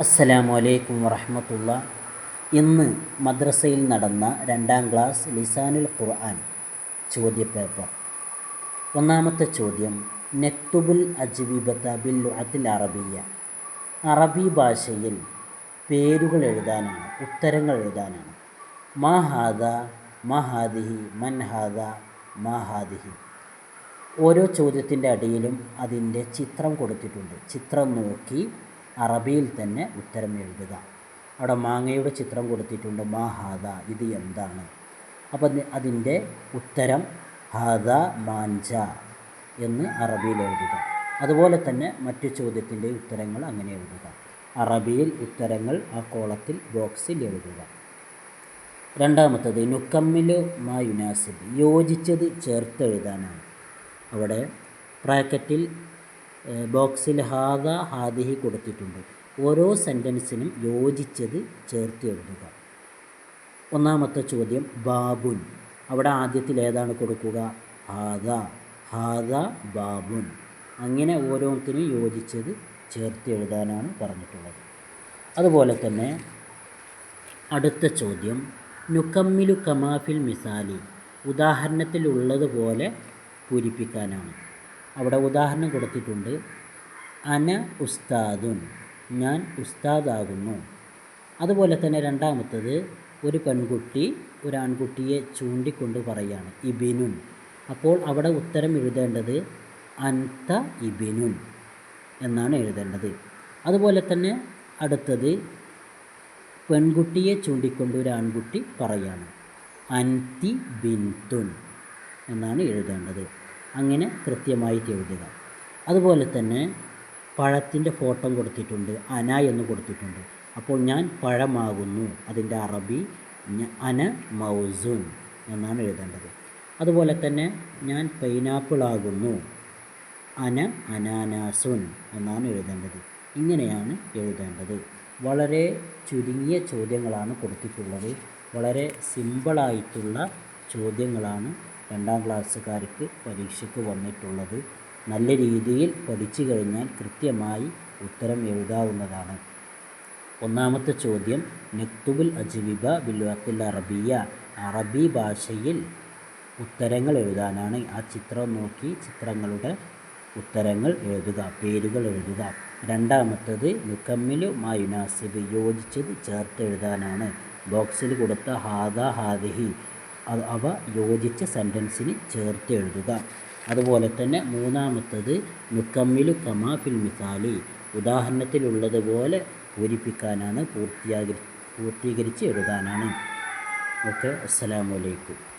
അസ്സലാമു അലൈക്കും വറഹ്മത്തുള്ളാ. ഇന്ന് മദ്രസയിൽ നടന്ന 2ാം ക്ലാസ് ലിസാനുൽ ഖുർആൻ ചോദ്യപേപ്പർ. ഒന്നാമത്തെ ചോദ്യം, നക്തുബുൽ അജ്വിബത ബിൽ ലുഅത്തിൽ അറബിയ്യ. അറബി ഭാഷയിൽ പേരുകൾ എഴുതാനാണ്, ഉത്തരങ്ങൾ എഴുതാനാണ്. മാ ഹാദ, മാ ഹാദിഹി, മൻ ഹാദ, മാ ഹാദിഹി. ഓരോ ചോദ്യത്തിൻ്റെ അടിയിലും അതിൻ്റെ ചിത്രം കൊടുത്തിട്ടുണ്ട്. ചിത്രം നോക്കി അറബിയിൽ തന്നെ ഉത്തരം എഴുതുക. അവിടെ മാങ്ങയുടെ ചിത്രം കൊടുത്തിട്ടുണ്ട്. മാ ഹാദ, ഇത് എന്താണ്? അപ്പം അതിൻ്റെ ഉത്തരം ഹാദ മാഞ്ച എന്ന് അറബിയിൽ എഴുതുക. അതുപോലെ തന്നെ മറ്റു ചോദ്യത്തിൻ്റെ ഉത്തരങ്ങൾ അങ്ങനെ എഴുതുക. അറബിയിൽ ഉത്തരങ്ങൾ ആ കോളത്തിൽ ബോക്സിൽ എഴുതുക. രണ്ടാമത്തത് നുക്കമ്മിലു മാ യുനാസിബ്, യോജിച്ചത് ചേർത്ത് എഴുതാനാണ്. അവിടെ ബ്രാക്കറ്റിൽ ബോക്സിൽ ഹാദ ഹാദിഹി കൊടുത്തിട്ടുണ്ട്. ഓരോ സെൻറ്റൻസിനും യോജിച്ചത് ചേർത്ത് എഴുതുക. ഒന്നാമത്തെ ചോദ്യം ബാബുൻ, അവിടെ ആദ്യത്തിൽ ഏതാണ് കൊടുക്കുക? ഹാദ, ഹാദ ബാബുൻ. അങ്ങനെ ഓരോന്നിനും യോജിച്ചത് ചേർത്ത് എഴുതാനാണ് പറഞ്ഞിട്ടുള്ളത്. അതുപോലെ തന്നെ അടുത്ത ചോദ്യം നുക്കമ്മിലു കമാഫിൽ മിസാലി, ഉദാഹരണത്തിലുള്ളതുപോലെ പൂരിപ്പിക്കാനാണ്. അവിടെ ഉദാഹരണം കൊടുത്തിട്ടുണ്ട്. അന ഉസ്താദുൻ, ഞാൻ ഉസ്താദാകുന്നു. അതുപോലെ തന്നെ രണ്ടാമത്തത് ഒരു പെൺകുട്ടി ഒരു ആൺകുട്ടിയെ ചൂണ്ടിക്കൊണ്ട് പറയാണ് ഇബിനുൻ. അപ്പോൾ അവിടെ ഉത്തരം എഴുതേണ്ടത് അൻത ഇബിനുൻ എന്നാണ് എഴുതേണ്ടത്. അതുപോലെ തന്നെ അടുത്തത് പെൺകുട്ടിയെ ചൂണ്ടിക്കൊണ്ട് ഒരു ആൺകുട്ടി പറയാണ് അൻതി ബിൻതുൻ എന്നാണ് എഴുതേണ്ടത്. അങ്ങനെ കൃത്യമായിട്ട് എഴുതുക. അതുപോലെ തന്നെ പഴത്തിൻ്റെ ഫോട്ടോ കൊടുത്തിട്ടുണ്ട്. അന എന്ന് കൊടുത്തിട്ടുണ്ട്. അപ്പോൾ ഞാൻ പഴമാകുന്നു, അതിൻ്റെ അറബി അന മൗസുൻ എന്നാണ് എഴുതേണ്ടത്. അതുപോലെ തന്നെ ഞാൻ പൈനാപ്പിളാകുന്നു, അന അനാനാസുൻ എന്നാണ് എഴുതേണ്ടത്. ഇങ്ങനെയാണ് എഴുതേണ്ടത്. വളരെ ചുരുങ്ങിയ ചോദ്യങ്ങളാണ് കൊടുത്തിട്ടുള്ളത്. വളരെ സിമ്പിളായിട്ടുള്ള ചോദ്യങ്ങളാണ് 2ാം ക്ലാസ്സുകാർക്ക് പരീക്ഷയ്ക്ക് വന്നിട്ടുള്ളത്. നല്ല രീതിയിൽ പഠിച്ചു കഴിഞ്ഞാൽ കൃത്യമായി ഉത്തരം എഴുതാവുന്നതാണ്. ഒന്നാമത്തെ ചോദ്യം നക്തുബുൽ അജ്വിബ ബിൽ ലുഅത്തിൽ അറബിയ്യ, അറബി ഭാഷയിൽ ഉത്തരങ്ങൾ എഴുതാനാണ്. ആ ചിത്രം നോക്കി ചിത്രങ്ങളുടെ ഉത്തരങ്ങൾ എഴുതുക, പേരുകൾ എഴുതുക. രണ്ടാമത്തത് നുക്കമ്മിലു മാ യുനാസിബ്, യോജിച്ചത് ചേർത്ത് എഴുതാനാണ്. ബോക്സിൽ കൊടുത്ത ഹാദ ഹാദിഹി അവ യോജിച്ച സെൻറ്റൻസിന് ചേർത്ത് എഴുതുക. അതുപോലെ തന്നെ മൂന്നാമത്തത് നുക്കമ്മിലു കമാ ഫിൽ മിസാലി, ഉദാഹരണത്തിലുള്ളതുപോലെ പൂരിപ്പിക്കാനാണ്, പൂർത്തീകരിച്ച് എഴുതാനാണ്. ഓക്കെ, അസ്സലാമു അലൈക്കും.